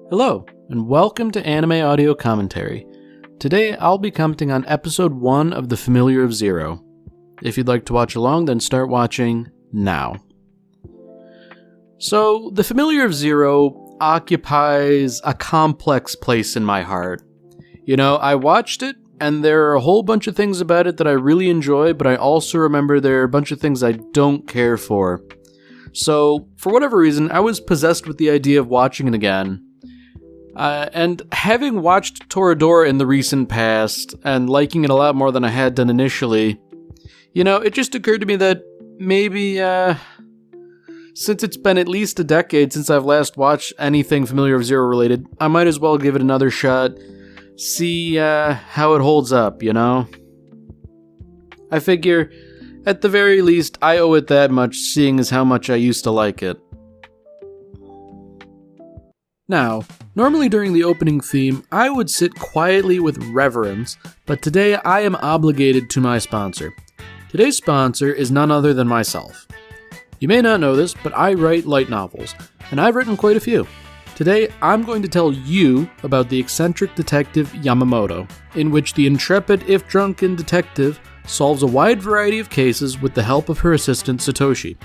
Hello, and welcome to Anime Audio Commentary. Today I'll be commenting on episode 1 of The Familiar of Zero. If you'd like to watch along, then start watching now. So, The Familiar of Zero occupies a complex place in my heart. You know, I watched it, and there are a whole bunch of things about it that I really enjoy, but I also remember there are a bunch of things I don't care for. So, for whatever reason, I was possessed with the idea of watching it again. And having watched Toradora in the recent past, and liking it a lot more than I had done initially, you know, it just occurred to me that maybe, since it's been at least a decade since I've last watched anything Familiar of Zero related, I might as well give it another shot, see how it holds up, you know? I figure, at the very least, I owe it that much, seeing as how much I used to like it. Now, normally during the opening theme, I would sit quietly with reverence, but today I am obligated to my sponsor. Today's sponsor is none other than myself. You may not know this, but I write light novels, and I've written quite a few. Today, I'm going to tell you about the eccentric detective Yamamoto, in which the intrepid, if drunken, detective solves a wide variety of cases with the help of her assistant Satoshi.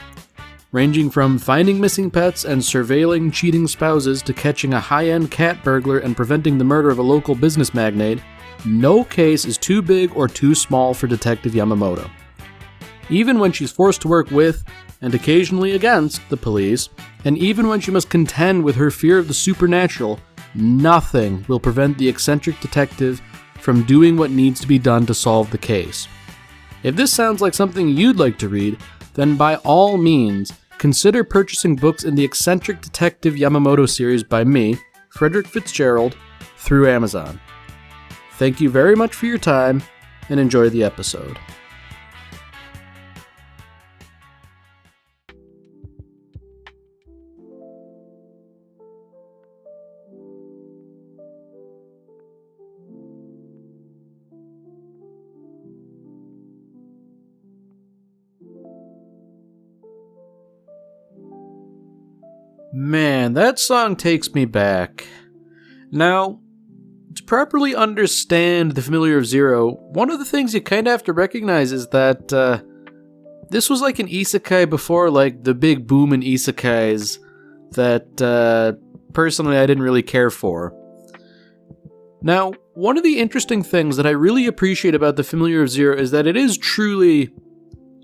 Ranging from finding missing pets and surveilling cheating spouses to catching a high-end cat burglar and preventing the murder of a local business magnate, no case is too big or too small for Detective Yamamoto. Even when she's forced to work with, and occasionally against, the police, and even when she must contend with her fear of the supernatural, nothing will prevent the eccentric detective from doing what needs to be done to solve the case. If this sounds like something you'd like to read, then by all means, consider purchasing books in the Eccentric Detective Yamamoto series by me, Frederick Fitzgerald, through Amazon. Thank you very much for your time, and enjoy the episode. Man, that song takes me back. Now, to properly understand The Familiar of Zero, one of the things you kind of have to recognize is that this was like an isekai before like the big boom in isekais that personally I didn't really care for. Now, one of the interesting things that I really appreciate about The Familiar of Zero is that it is truly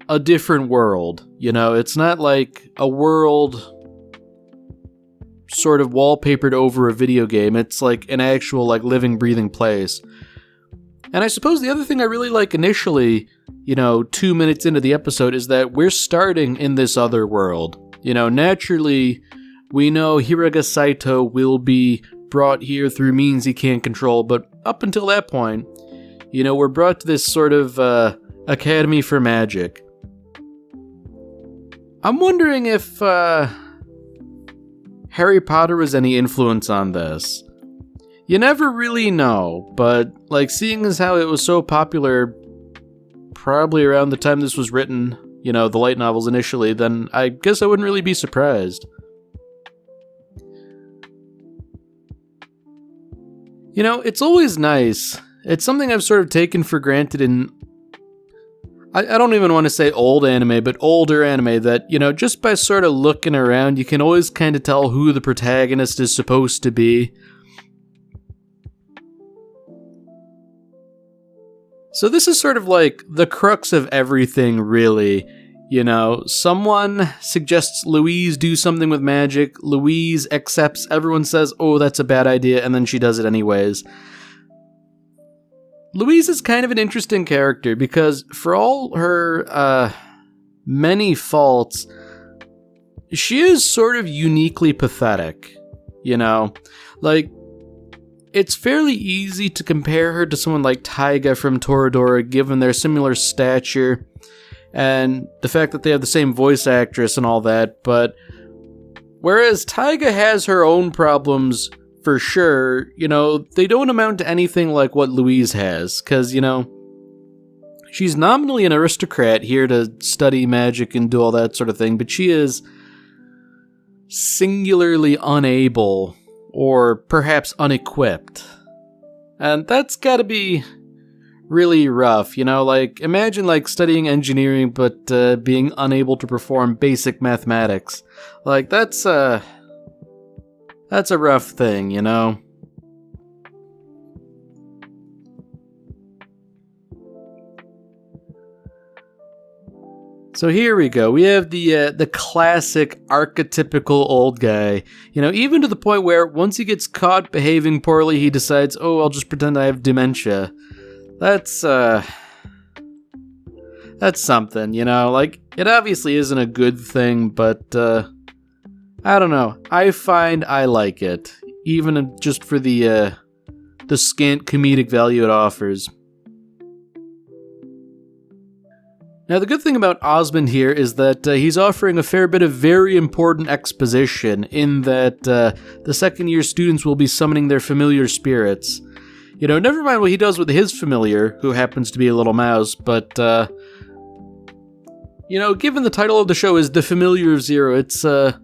a different world. You know, it's not like a world sort of wallpapered over a video game. It's like an actual like living, breathing place. And I suppose the other thing I really like initially, you know, 2 minutes into the episode, is that we're starting in this other world. You know, naturally, we know Hiraga Saito will be brought here through means he can't control, but up until that point, you know, we're brought to this sort of academy for magic. I'm wondering if Harry Potter was any influence on this. You never really know, but like seeing as how it was so popular probably around the time this was written, you know, the light novels initially, then I guess I wouldn't really be surprised. You know, it's always nice. It's something I've sort of taken for granted in, I don't even want to say old anime, but older anime, that, you know, just by sort of looking around, you can always kind of tell who the protagonist is supposed to be. So this is sort of like the crux of everything, really. You know, someone suggests Louise do something with magic, Louise accepts, everyone says, oh, that's a bad idea, and then she does it anyways. Louise is kind of an interesting character because for all her many faults, she is sort of uniquely pathetic, you know? Like, it's fairly easy to compare her to someone like Taiga from Toradora, given their similar stature and the fact that they have the same voice actress and all that, but whereas Taiga has her own problems for sure, you know, they don't amount to anything like what Louise has, because, you know, she's nominally an aristocrat here to study magic and do all that sort of thing, but she is singularly unable or perhaps unequipped. And that's gotta be really rough, like, imagine, like, studying engineering but being unable to perform basic mathematics. Like, that's a rough thing. So here we go. We have the classic archetypical old guy. Even to the point where once he gets caught behaving poorly, he decides, oh, I'll just pretend I have dementia. That's something, like, it obviously isn't a good thing, but I don't know. I find I like it, even just for the scant comedic value it offers. Now, the good thing about Osmond here is that he's offering a fair bit of very important exposition in that the second-year students will be summoning their familiar spirits. Never mind what he does with his familiar, who happens to be a little mouse, but, given the title of the show is The Familiar of Zero, it's a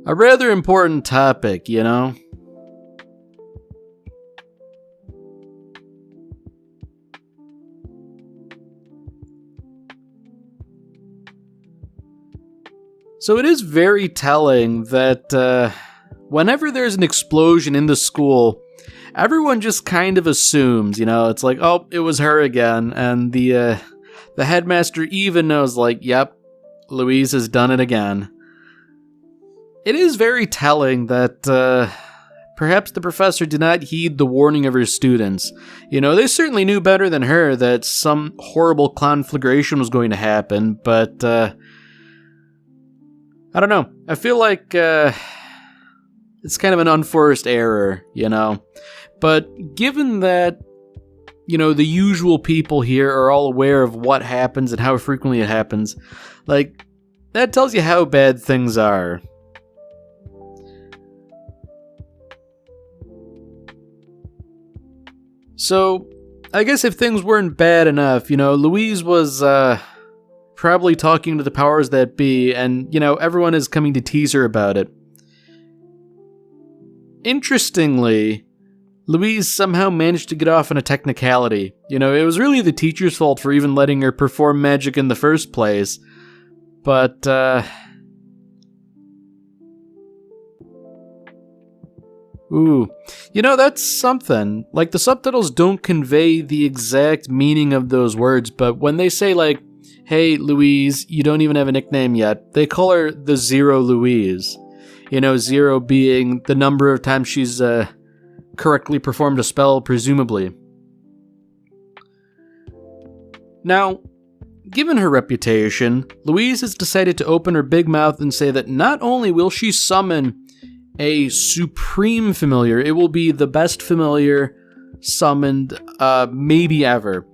rather important topic, So it is very telling that whenever there's an explosion in the school, everyone just kind of assumes, it's like, oh, it was her again, and the headmaster even knows, like, yep, Louise has done it again. It is very telling that perhaps the professor did not heed the warning of her students. They certainly knew better than her that some horrible conflagration was going to happen, but I don't know. I feel like it's kind of an unforced error, But given that, the usual people here are all aware of what happens and how frequently it happens, like, that tells you how bad things are. So, I guess if things weren't bad enough, Louise was probably talking to the powers that be, and, everyone is coming to tease her about it. Interestingly, Louise somehow managed to get off on a technicality. It was really the teacher's fault for even letting her perform magic in the first place. But, that's something. Like, the subtitles don't convey the exact meaning of those words, but when they say, like, hey, Louise, you don't even have a nickname yet, they call her the Zero Louise. Zero being the number of times she's correctly performed a spell, presumably. Now, given her reputation, Louise has decided to open her big mouth and say that not only will she summon a supreme familiar, it will be the best familiar summoned maybe ever.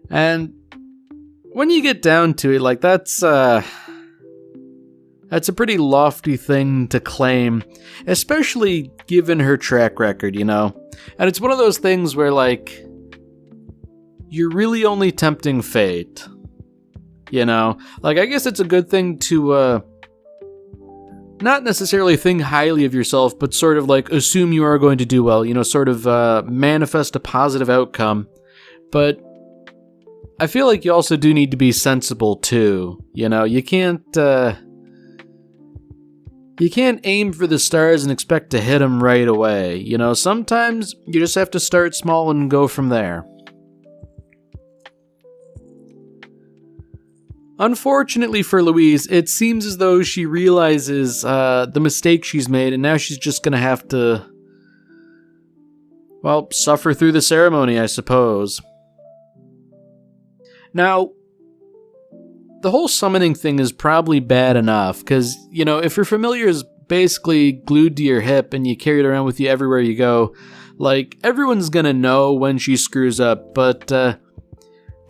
And when you get down to it, like, that's a pretty lofty thing to claim, especially given her track record, And it's one of those things where, like, you're really only tempting fate, Like, I guess it's a good thing to, not necessarily think highly of yourself, but sort of, like, assume you are going to do well, sort of manifest a positive outcome. But I feel like you also do need to be sensible, too. You can't aim for the stars and expect to hit them right away. Sometimes you just have to start small and go from there. Unfortunately for Louise, it seems as though she realizes the mistake she's made, and now she's just going to have to, well, suffer through the ceremony, I suppose. Now, the whole summoning thing is probably bad enough, because, if your familiar is basically glued to your hip and you carry it around with you everywhere you go, like, everyone's gonna know when she screws up, but to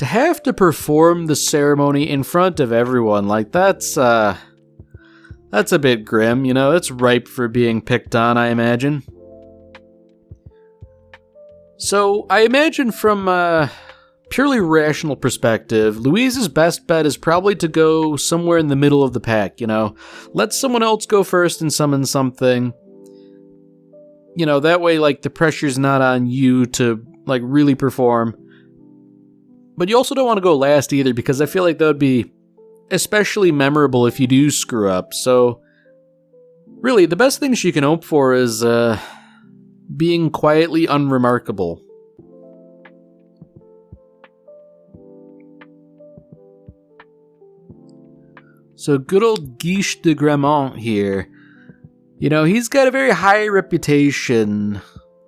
have to perform the ceremony in front of everyone, like, that's a bit grim, it's ripe for being picked on, I imagine. So, I imagine from purely rational perspective, Louise's best bet is probably to go somewhere in the middle of the pack, Let someone else go first and summon something. that way, like, the pressure's not on you to, like, really perform. But you also don't want to go last either, because I feel like that would be especially memorable if you do screw up. So, really, the best thing she can hope for is being quietly unremarkable. So good old Guiche de Gramont here. He's got a very high reputation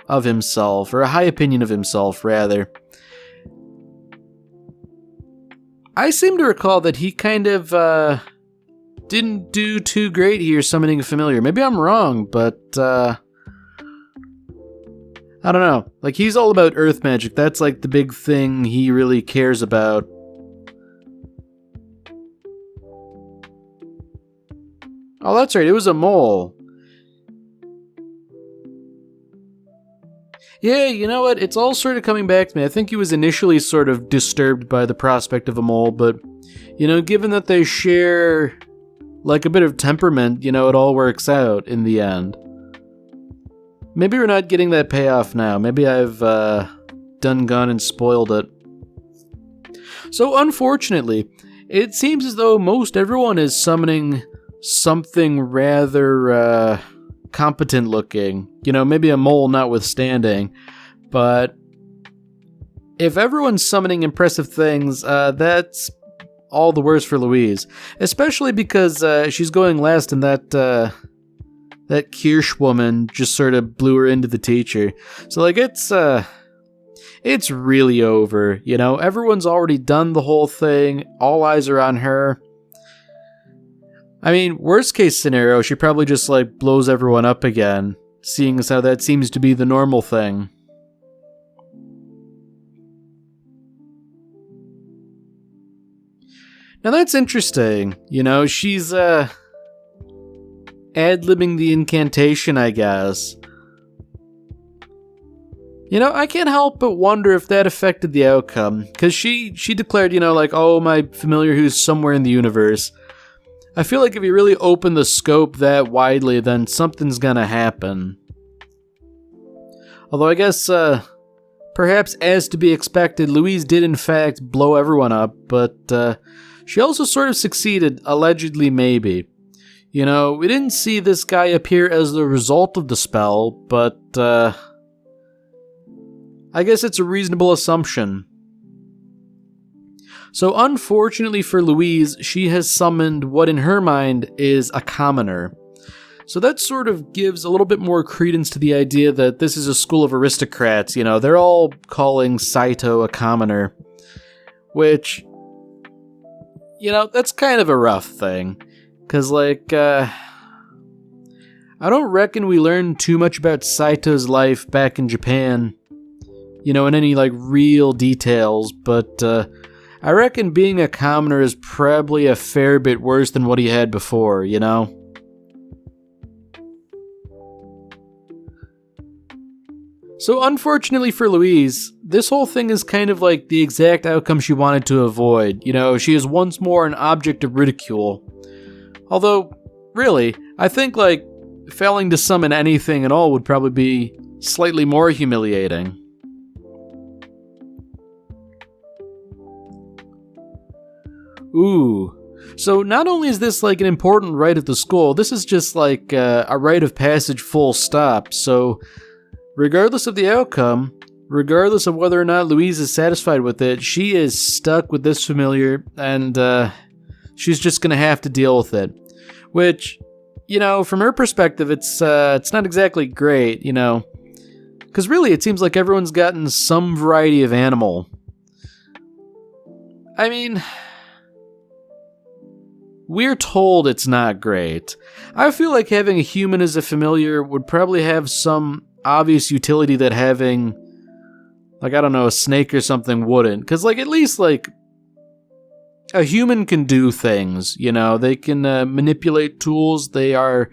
of himself, or a high opinion of himself, rather. I seem to recall that he kind of didn't do too great here summoning a familiar. Maybe I'm wrong, but I don't know. Like, he's all about earth magic. That's like the big thing he really cares about. Oh, that's right. It was a mole. Yeah, you know what? It's all sort of coming back to me. I think he was initially sort of disturbed by the prospect of a mole, but, given that they share, like, a bit of temperament, it all works out in the end. Maybe we're not getting that payoff now. Maybe I've done gone and spoiled it. So, unfortunately, it seems as though most everyone is summoning something rather competent looking, maybe a mole notwithstanding, but if everyone's summoning impressive things, that's all the worse for Louise, especially because she's going last and that Kirsch woman just sort of blew her into the teacher. So, like, it's really over, everyone's already done the whole thing, all eyes are on her. I mean, worst case scenario, she probably just, like, blows everyone up again, seeing as how that seems to be the normal thing. Now that's interesting, she's, ad-libbing the incantation, I guess. I can't help but wonder if that affected the outcome, because she declared, oh, my familiar who's somewhere in the universe. I feel like if you really open the scope that widely, then something's gonna happen. Although I guess, perhaps as to be expected, Louise did in fact blow everyone up, but she also sort of succeeded, allegedly maybe. We didn't see this guy appear as the result of the spell, but I guess it's a reasonable assumption. So unfortunately for Louise, she has summoned what in her mind is a commoner. So that sort of gives a little bit more credence to the idea that this is a school of aristocrats, they're all calling Saito a commoner. Which, that's kind of a rough thing. Because, like, I don't reckon we learned too much about Saito's life back in Japan, in any, like, real details, but, I reckon being a commoner is probably a fair bit worse than what he had before, So unfortunately for Louise, this whole thing is kind of like the exact outcome she wanted to avoid. She is once more an object of ridicule. Although, really, I think, like, failing to summon anything at all would probably be slightly more humiliating. Ooh. So not only is this like an important rite at the school, this is just like a rite of passage full stop. So regardless of the outcome, regardless of whether or not Louise is satisfied with it, she is stuck with this familiar and she's just going to have to deal with it. Which, from her perspective, it's not exactly great, because really it seems like everyone's gotten some variety of animal. I mean, we're told it's not great. I feel like having a human as a familiar would probably have some obvious utility that having, like, I don't know, a snake or something wouldn't. Because, like, at least, like, a human can do things, They can manipulate tools. They are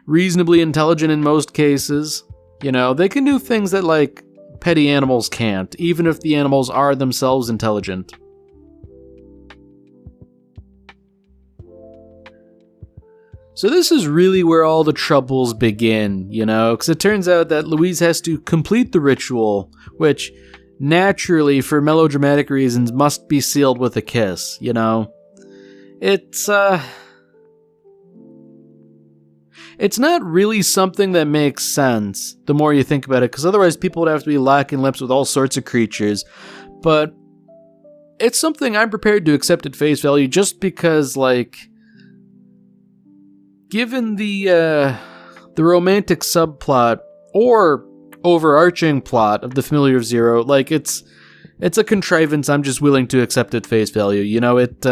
reasonably intelligent in most cases. They can do things that, like, petty animals can't, even if the animals are themselves intelligent. So this is really where all the troubles begin, because it turns out that Louise has to complete the ritual, which, naturally, for melodramatic reasons, must be sealed with a kiss, It's not really something that makes sense, the more you think about it, because otherwise people would have to be locking lips with all sorts of creatures, but it's something I'm prepared to accept at face value just because, given the romantic subplot or overarching plot of the Familiar of Zero, it's a contrivance I'm just willing to accept at face value. It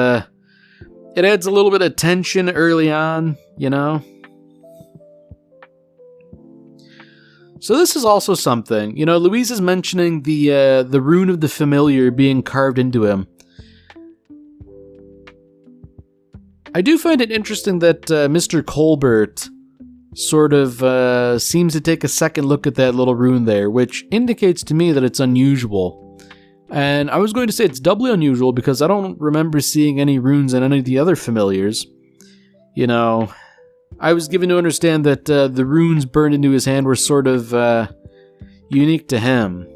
adds a little bit of tension early on, So this is also something. Louise is mentioning the rune of the Familiar being carved into him. I do find it interesting that Mr. Colbert sort of seems to take a second look at that little rune there, which indicates to me that it's unusual. And I was going to say it's doubly unusual because I don't remember seeing any runes in any of the other Familiars. I was given to understand that the runes burned into his hand were sort of unique to him.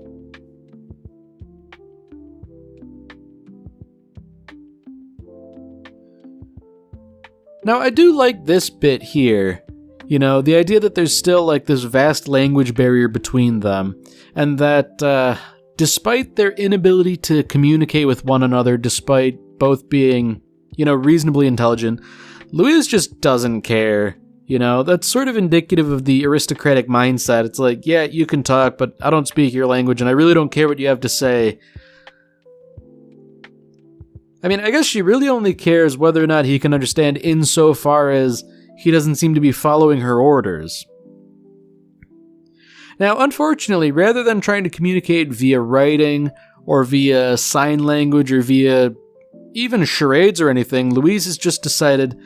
Now, I do like this bit here. The idea that there's still this vast language barrier between them, and that despite their inability to communicate with one another, despite both being, reasonably intelligent, Louise just doesn't care. That's sort of indicative of the aristocratic mindset. It's yeah, you can talk, but I don't speak your language, and I really don't care what you have to say. I mean, I guess she really only cares whether or not he can understand insofar as he doesn't seem to be following her orders. Now, unfortunately, rather than trying to communicate via writing, or via sign language, or via even charades or anything, Louise has just decided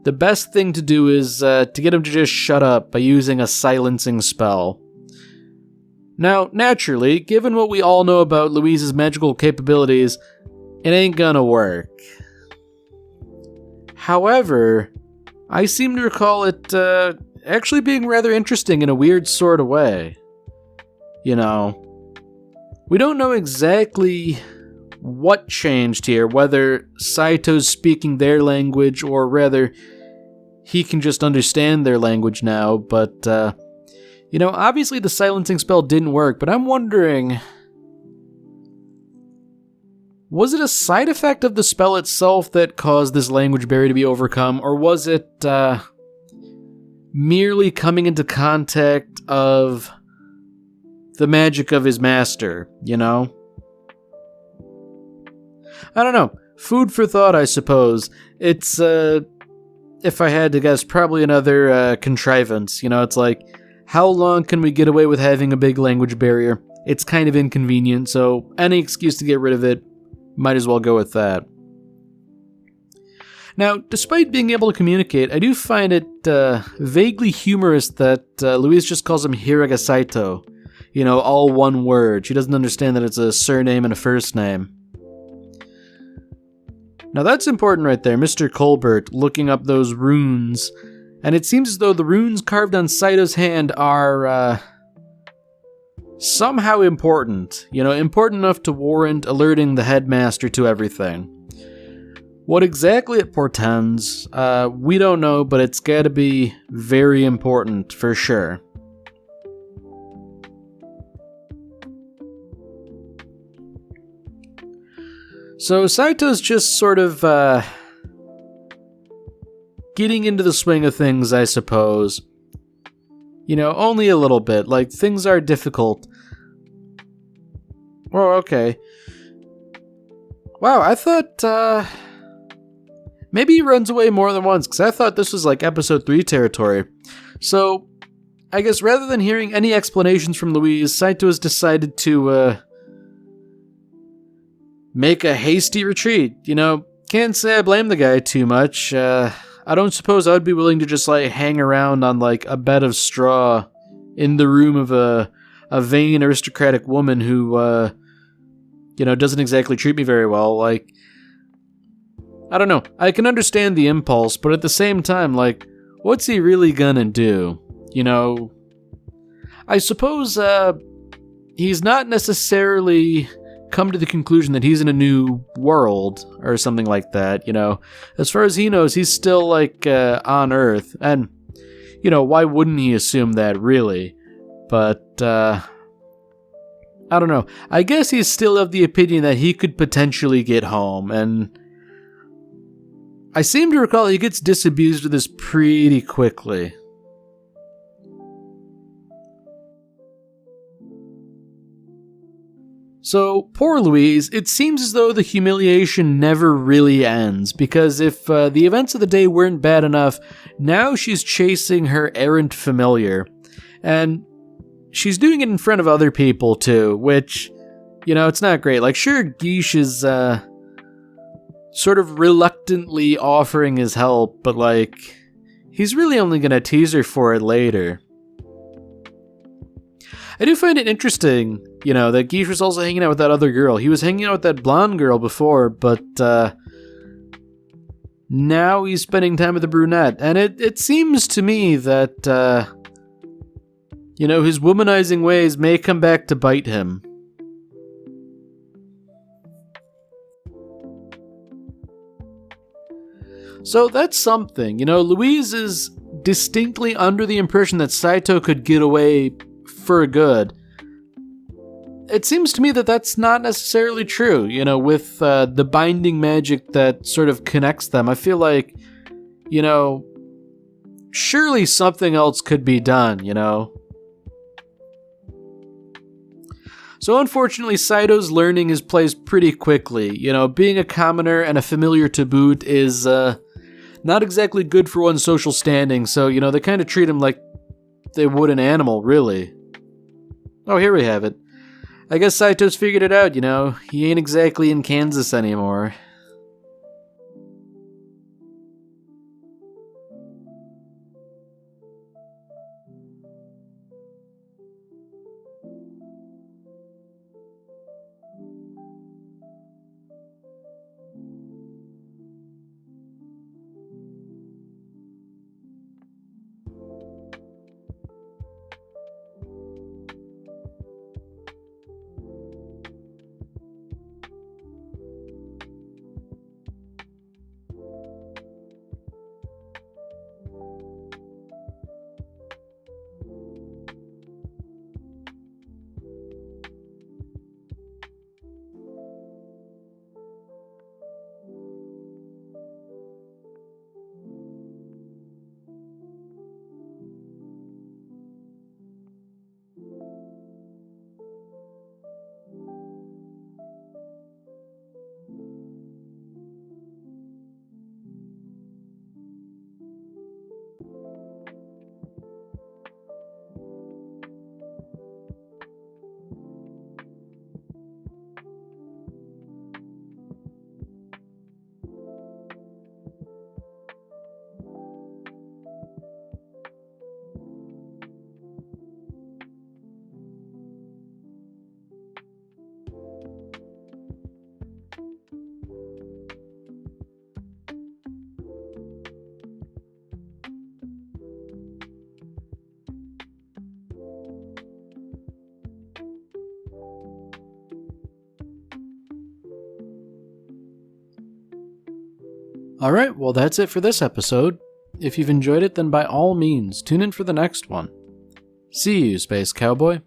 the best thing to do is to get him to just shut up by using a silencing spell. Now, naturally, given what we all know about Louise's magical capabilities, it ain't gonna work. However, I seem to recall it actually being rather interesting in a weird sort of way. We don't know exactly what changed here, whether Saito's speaking their language, or rather, he can just understand their language now, but, obviously the silencing spell didn't work, but I'm wondering, was it a side effect of the spell itself that caused this language barrier to be overcome, or was it, merely coming into contact of the magic of his master, I don't know. Food for thought, I suppose. It's, if I had to guess, probably another contrivance. It's how long can we get away with having a big language barrier? It's kind of inconvenient, so any excuse to get rid of it, might as well go with that. Now, despite being able to communicate, I do find it vaguely humorous that Louise just calls him Hiraga Saito. All one word. She doesn't understand that it's a surname and a first name. Now that's important right there, Mr. Colbert looking up those runes, and it seems as though the runes carved on Saito's hand are, somehow important, important enough to warrant alerting the headmaster to everything. What exactly it portends, we don't know, but it's gotta be very important for sure. So Saito's just sort of, getting into the swing of things, I suppose. Only a little bit. Things are difficult. Oh, okay. Wow, I thought, maybe he runs away more than once, because I thought this was episode 3 territory. So, I guess rather than hearing any explanations from Louise, Saito has decided to, make a hasty retreat. Can't say I blame the guy too much. I don't suppose I would be willing to just hang around on a bed of straw in the room of a vain aristocratic woman who doesn't exactly treat me very well. I don't know. I can understand the impulse, but at the same time, what's he really gonna do? You know, I suppose he's not necessarily come to the conclusion that he's in a new world or something like that, you know. As far as he knows, he's still like on Earth, and you know, why wouldn't he assume that, really? But I don't know. I guess he's still of the opinion that he could potentially get home, and I seem to recall he gets disabused of this pretty quickly. So, poor Louise, it seems as though the humiliation never really ends, because if the events of the day weren't bad enough, now she's chasing her errant familiar. And she's doing it in front of other people, too, which, you know, it's not great. Like, sure, Guiche is sort of reluctantly offering his help, but, like, he's really only going to tease her for it later. I do find it interesting, you know, that Guiche was also hanging out with that other girl. He was hanging out with that blonde girl before, but now he's spending time with the brunette. And it seems to me that, you know, his womanizing ways may come back to bite him. So that's something. You know, Louise is distinctly under the impression that Saito could get away for good. It seems to me that that's not necessarily true, you know, with the binding magic that sort of connects them. I feel like, you know, surely something else could be done, you know. So unfortunately, Saito's learning his place pretty quickly. You know, being a commoner and a familiar to boot is not exactly good for one's social standing, so, you know, they kind of treat him like they would an animal, really. Oh, here we have it. I guess Saito's figured it out, you know. He ain't exactly in Kansas anymore. Alright, well that's it for this episode. If you've enjoyed it, then by all means, tune in for the next one. See you, Space Cowboy.